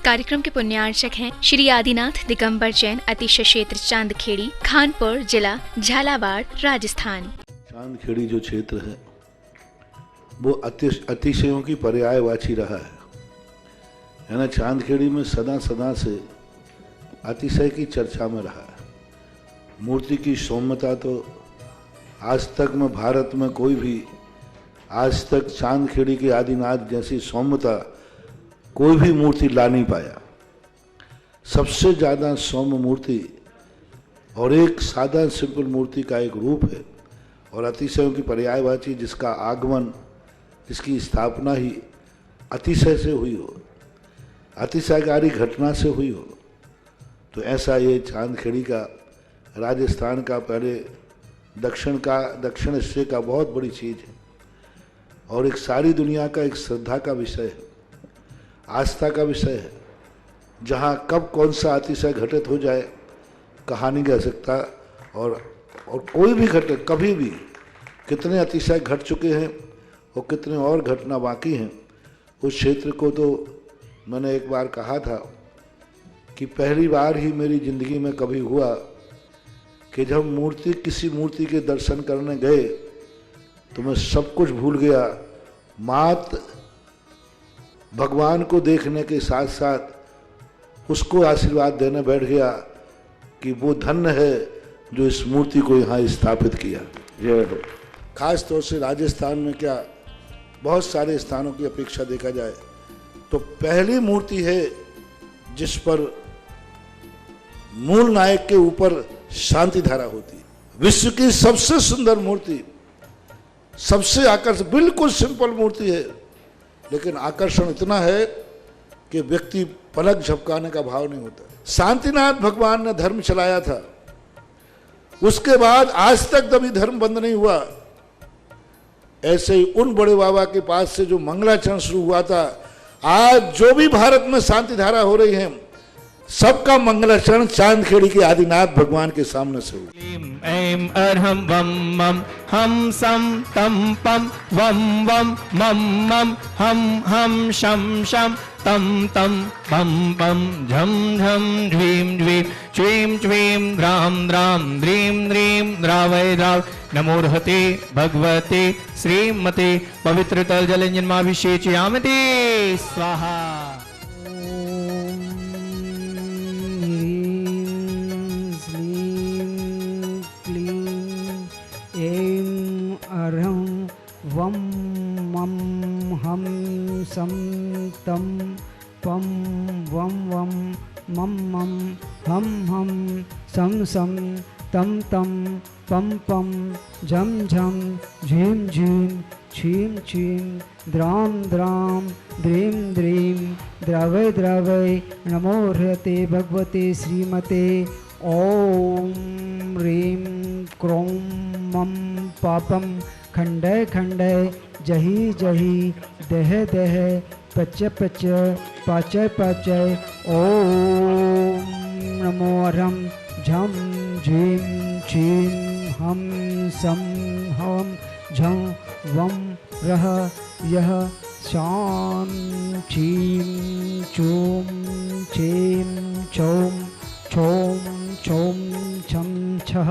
कार्यक्रम के पुण्यार्चक हैं श्री आदिनाथ दिगंबर जैन अतिशय क्षेत्र चांदखेड़ी, खानपुर जिला, झालावाड़, राजस्थान। चांदखेड़ी जो क्षेत्र है वो अतिशयों की पर्यायवाची रहा है ना। चांदखेड़ी में सदा सदा से अतिशय की चर्चा में रहा है। मूर्ति की सौम्यता तो आज तक में भारत में कोई भी आज तक चांदखेड़ी के आदिनाथ जैसी सौम्यता कोई भी मूर्ति ला नहीं पाया। सबसे ज़्यादा सौम्य मूर्ति और एक सादा सिंपल मूर्ति का एक रूप है और अतिशयों की पर्यायवाची जिसका आगमन, जिसकी स्थापना ही अतिशय से हुई हो, अतिशयकारी घटना से हुई हो, तो ऐसा ये चांदखेड़ी का राजस्थान का पहले दक्षिण हिस्से का बहुत बड़ी चीज़ है और एक सारी दुनिया का एक श्रद्धा का विषय है, आस्था का विषय है। जहाँ कब कौन सा अतिशय घटित हो जाए कहा नहीं जा सकता और कोई भी घटना कभी भी कितने अतिशय घट चुके हैं और कितने और घटना बाकी हैं। उस क्षेत्र को तो मैंने एक बार कहा था कि पहली बार ही मेरी ज़िंदगी में कभी हुआ कि जब किसी मूर्ति के दर्शन करने गए तो मैं सब कुछ भूल गया। मात भगवान को देखने के साथ साथ उसको आशीर्वाद देने बैठ गया कि वो धन्य है जो इस मूर्ति को यहाँ स्थापित किया। जय हो। खास तौर से राजस्थान में क्या बहुत सारे स्थानों की अपेक्षा देखा जाए तो पहली मूर्ति है जिस पर मूल नायक के ऊपर शांति धारा होती है। विश्व की सबसे सुंदर मूर्ति, सबसे आकर्षक, बिल्कुल सिंपल मूर्ति है लेकिन आकर्षण इतना है कि व्यक्ति पलक झपकाने का भाव नहीं होता। शांतिनाथ भगवान ने धर्म चलाया था, उसके बाद आज तक कभी धर्म बंद नहीं हुआ। ऐसे ही उन बड़े बाबा के पास से जो मंगलाचरण शुरू हुआ था, आज जो भी भारत में शांति धारा हो रही है सबका मंगलाचरण चांदखेड़ी के आदिनाथ भगवान के सामने से हुआ। ऐं अर्हं वम मम हम सम तम पम वम वम मम मम हम हम शम शम तम तम पम पम झम झम ध्वीं ध्वीं च्वीं च्वीं द्रां द्रां द्रीं द्रीं द्रावै द्राव। नमोर्हते भगवते श्रीमते पवित्र तल जलंजन्माभिषेचयामि स्वाहा। वम मम हम सम तम पम वम वम मम मम हम हम सम सम तम तम पम पम झम झम झीम झीम छीम छीम द्राम द्राम द्रीम द्रीम द्रावय द्रावय। नमो ह्रते भगवते श्रीमते। ओम ह्रीं क्रों मम पापम खंडय खंडय जही जही दह दह पच पच पाचय पाचय। ओम नमो अरहं झम झीम छीम हम सम हम झं वम रह यह शाम छीम चूम छीम चौम छौम छौम छम छह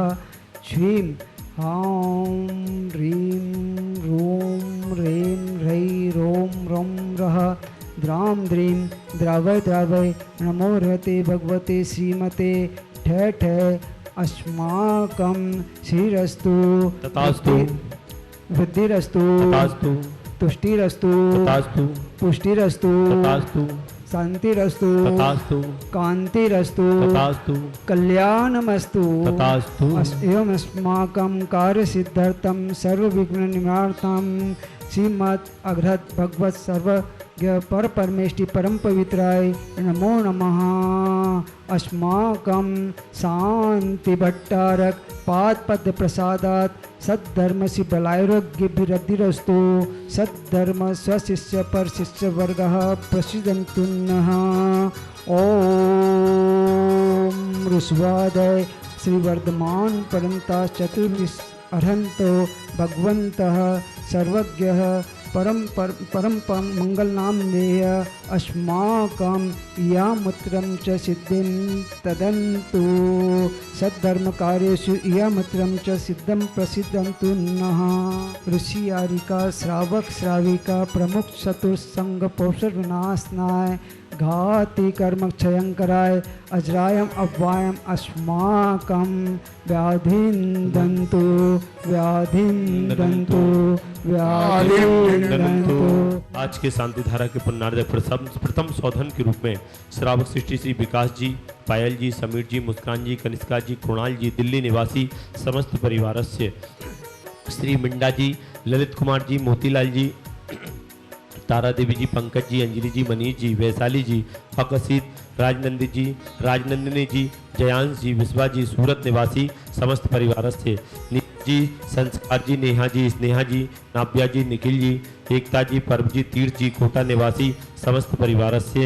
छीम हां ह्रीं रूं ह्रीं ह्रै रों रं रः द्रां द्रीं द्रावय द्रावय। नमो ह्रते भगवते श्रीमते। ठे ठे अस्माकं श्रीरस्तु तथास्तु वृद्धिरस्तु तथास्तु तुष्टिरस्तु तथास्तु पुष्टिरस्तु तथास्तु शांतिरस्तु तथास्तु कांतिरस्तु तथास्तु कल्याणमस्तु तथास्तु। एवं अस्माकं कार्यसिद्ध्यर्थं सर्वविघ्न निवारणार्थं श्रीमद् अघ्रत भगवत सर्वज्ञ पर परमेष्टि परम पवित्राय नमो नमः। अस्माकं शांति भट्टारक पाद पद प्रसादात सद्धर्म से बलारोग्यभिवृद्धिरस्तु। सद्धर्म स्वशिष्य पर शिष्य वर्गः प्रसिद्धन्तु नः। ओम ऋष्वादय श्री वर्धमान परंता चतुर्विश अर्हन्तो भगवन्तः सर्वज्ञः परम मंगल नाम देय अस्माकं यामत्रं च सिद्धिं तदन्तु सद्धर्म कार्येषु यामत्रं च सिद्धं प्रसिद्धन्तु नः। ऋषि आरिका श्रावक श्राविका प्रमुख चतुर्संग पौषर विनाशनाय घाति कर्म क्षयंकराय अजरायम अव्वायम अस्माकं व्याधिं दन्तु आज के शांति धारा के पुण्यार्थ प्रथम शोधन के रूप में श्रावक सृष्टि श्री विकास जी, पायल जी, समीर जी, मुस्कान जी, कनिष्का जी, कृणाल जी, दिल्ली निवासी समस्त परिवार से श्री मिंडा जी, ललित कुमार जी, मोतीलाल जी, तारा देवी जी, पंकज जी, अंजलि जी, मनीष जी, वैशाली जी, अकसित, राजनंदी जी, राजनंदिनी जी, जयांश जी, विश्वा जी, सूरत निवासी समस्त परिवार से जी, संस्कार जी, नेहा जी, स्नेहा जी, नाव्या जी, निखिल जी, एकता जी, परमजीत तीर्थ जी, कोटा निवासी समस्त परिवार से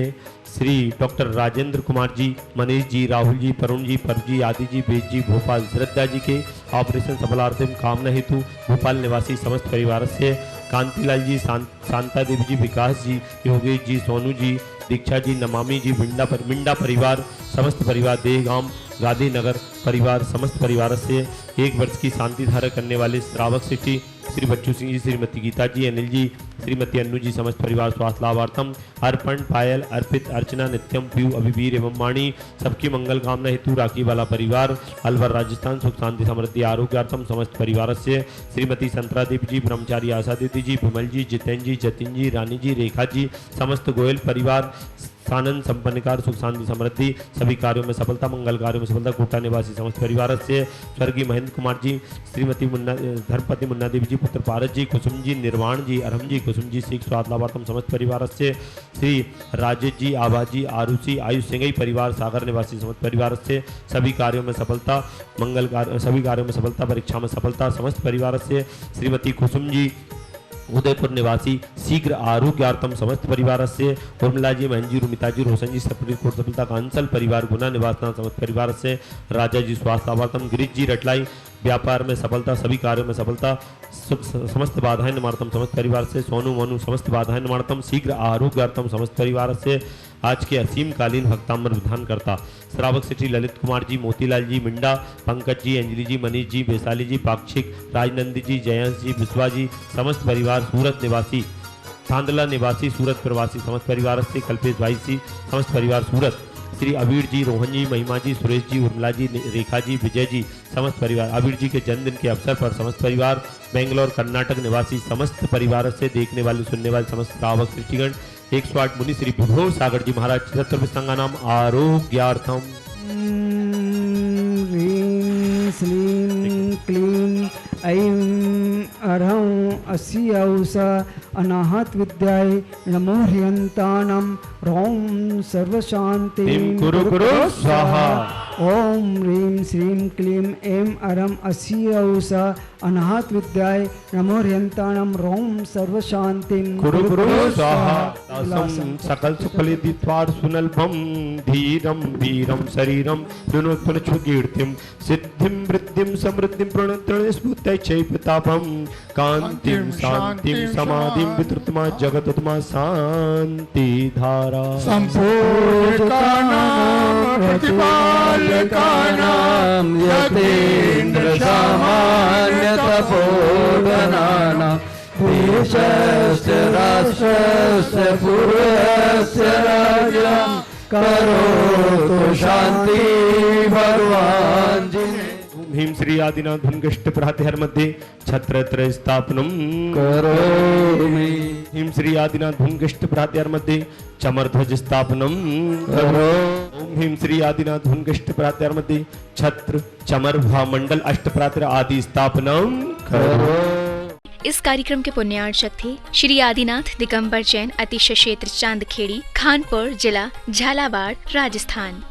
श्री डॉक्टर राजेंद्र कुमार जी, मनीष जी, राहुल जी, परुण जी, पर जी, आदि जी, बेज जी, भोपाल श्रद्धा जी के ऑपरेशन सफलार्थम कामना हेतु भोपाल निवासी समस्त परिवार से कांतिलाल जी, शांता देवी जी, विकास जी, योगेश जी, सोनू जी, दीक्षा जी, नमामि जी, मिंडा परिवार समस्त परिवार, देहगाम गांधीनगर परिवार समस्त परिवार से 1 वर्ष की शांति धारा करने वाले श्रावक सिटी श्री बच्चू सिंह जी, श्रीमती गीता जी, अनिल जी, श्रीमती अन्नू जी, समस्त परिवार स्वास्थ्य लाभार्थम अर्पण, पायल, अर्पित, अर्चना, नित्यम, पीयू, अभिवीर एवं वाणी सबकी मंगल कामना हेतु राखी वाला परिवार अलवर राजस्थान सुख शांति समृद्धि आरोग्यार्थम समस्त परिवार से श्रीमती संतरा देवी जी, ब्रह्मचारी आशा दीदी जी, विमल जी, जितेंद्र जी, जतिन जी, रानी जी, रेखा जी, समस्त गोयल परिवार सानंद संपन्नकार सुख शांति समृद्धि सभी कार्यों में सफलता, मंगल कार्यों में सफलता, कोटा निवासी समस्त परिवार से स्वर्गीय महेंद्र कुमार जी, श्रीमती धर्मपति मुन्ना देवी जी, पुत्र पारस जी, कुसुम जी, निर्वाण जी, अरहम जी, कुसुम जी, सिख स्वाद लाभार्थम समस्त परिवार से श्री राजेश जी, आभा जी, आरुषि, आयुष सिंह परिवार सागर निवासी समस्त परिवार से सभी कार्यों में सफलता, मंगल कार्य सभी कार्यों में सफलता, परीक्षा में सफलता समस्त परिवार से श्रीमती कुसुम जी, उदयपुर निवासी शीघ्र आरोग्यार्थम समस्त परिवार से उर्मिला जी, महन जी, रुमिता जी, रोशन जी, सुप्रीम कोर्ट सफलता कांसल परिवार गुना निवासना समस्त परिवार से राजा जी स्वास्थ्य लाभार्थम गिरीश जी, रटलाई व्यापार में सफलता, सभी कार्यों में सफलता, समस्त बाधाएं निवारतम समस्त परिवार से सोनू मनु समस्त बाधाएं निवारतम शीघ्र आरोग्यार्थम समस्त परिवार से आज के असीम कालीन भक्तामर विधान करता श्रावक सिटी ललित कुमार जी, मोतीलाल जी, मिंडा, पंकज जी, अंजलि जी, मनीष जी, वैशाली जी, पाक्षिक, राजनंदी जी, जयंश जी, विश्वा जी, समस्त परिवार सूरत निवासी, थांदला निवासी, सूरत प्रवासी समस्त परिवार से कल्पेश भाई जी, समस्त परिवार सूरत, श्री अबीर जी, रोहन जी, महिमा जी, सुरेश जी, उर्मिला जी, रेखा जी, विजय जी, समस्त परिवार अबीर जी के जन्मदिन के अवसर पर समस्त परिवार बेंगलोर कर्नाटक निवासी समस्त परिवार से देखने वाले सुनने वाले समस्त श्रावक सृष्टिगण 108 मुनि श्री विभोर सागर जी महाराज चतुर्थ संगा नाम आरोग्यार्थम ह्रीं श्रीं क्लीं ऐं अरहं अस्यौष अनाहत विद्याय नमो ह्यन्तानं ह्रौं सर्वशान्तिं कुरु कुरु स्वाहा। ओम ह्रीं श्रीं क्लीं ऐं अरहं अस्यौष अनाहत विद्याय नमो ह्यन्तानं ह्रौं सर्वशान्तिं कुरु कुरु स्वाहा। दासं सकल सुफलित्वार सुनल्भं धीरं वीरं शरीरं दुनोत्पन्नकीर्तिं सिद्धिं वृद्धिं समृद्धिं प्रणतृण स्फूर्त्यै चैपतापं कान्तिं शान्तिं समाधिं वितृतमा जगदुत्तमा शान्ति धारा संपूर्णकानां प्रतिपालकानां यतीन्द्र सामान्य तपोधनानां देशस्य राष्ट्रस्य पूर्वस्य राज्यं करोतु शान्ति भगवान् जी। भीम श्री आदिनाथ धुनगष्ट प्रातिहर मध्ये छत्रत्र स्थापनम करोमि। भीम श्री आदिनाथ धुनगष्ट प्रातिहर मध्ये चमरध्वज स्थापनम करो। ओम भीम श्री आदिनाथ धुनगष्ट प्रातिहर मध्ये छत्र चमर भामंडल अष्ट प्रातिर आदि स्थापनम करो। इस कार्यक्रम के पुण्यार्चक थे श्री आदिनाथ दिगंबर जैन, अतिशय क्षेत्र चांदखेड़ी, खानपुर जिला झालावाड़, राजस्थान।